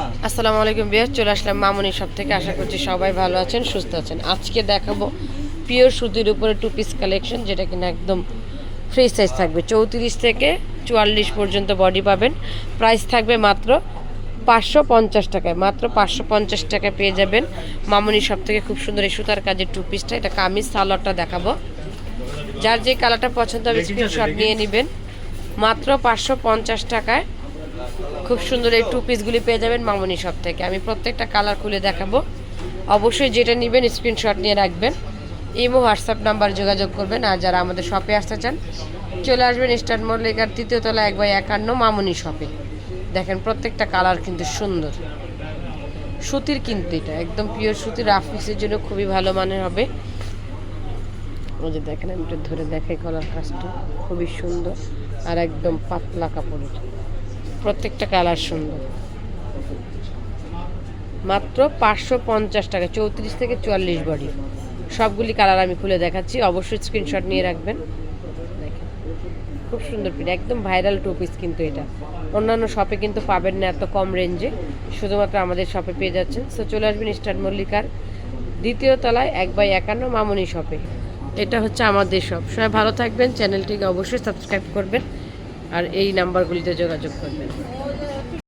আসসালামু আলাইকুম বিয়ার, চলে আসলাম মামুনি শপ থেকে। আশা করছি সবাই ভালো আছেন, সুস্থ আছেন। আজকে দেখাবো পিওর সুতির উপরে টু পিস কালেকশন, যেটা কিনা একদম ফ্রি সাইজ থাকবে। 34 থেকে 44 পর্যন্ত বডি পাবেন। প্রাইস থাকবে মাত্র 550 টাকায়। মাত্র 550 টাকায় পেয়ে যাবেন মামুনি শপ থেকে খুব সুন্দর এই সুতার কাজের টু পিসটা। এটা কামিজ, সালোয়ারটা দেখাবো। যার যে কালারটা পছন্দ হবে স্ক্রিনশট নিয়ে নেবেন। মাত্র 550 টাকায় খুব সুন্দর এই টু পিসগুলি পেয়ে যাবেন মামুনি শপ থেকে। আমি প্রত্যেকটা কালার খুলে দেখাবো। অবশ্যই যেটা নেবেন স্ক্রিনশট নিয়ে রাখবেন। ইমো হোয়াটসঅ্যাপ নাম্বার যোগাযোগ করবেন। আর যারা আমাদের শপে আসতে চান চলে আসবেন স্টার মল্লিকার 3য় তলা 1/51 মামুনি শপে। দেখেন প্রত্যেকটা কালার কিন্তু সুন্দর সুতির, কিন্তু এটা একদম পিওর সুতির। রাফিক্সের জন্য খুবই ভালো মানের হবে। ওই যে দেখেন, আমি একটু ধরে দেখাই, কলার কাজটা খুবই সুন্দর আর একদম পাতলা কাপড়ের। প্রত্যেকটা কালার সুন্দর। মাত্র 550 টাকা, 34 থেকে 44 বডি। সবগুলি কালার আমি খুলে দেখাচ্ছি, অবশ্যই স্ক্রিনশট নিয়ে রাখবেন। দেখেন খুব সুন্দর পিন, একদম ভাইরাল টু পিস। কিন্তু এটা অন্যান্য শপে কিন্তু পাবেন না এত কম রেঞ্জে, শুধুমাত্র আমাদের শপে পেয়ে যাচ্ছেন। সো চলে আসবেন স্টার মল্লিকার 2য় তলায় 1/51 মামুনি শপে। এটা হচ্ছে আমাদের শপ। সবাই ভালো থাকবেন, চ্যানেলটিকে অবশ্যই সাবস্ক্রাইব করবেন আর এই নাম্বারগুলিতে যোগাযোগ করবেন।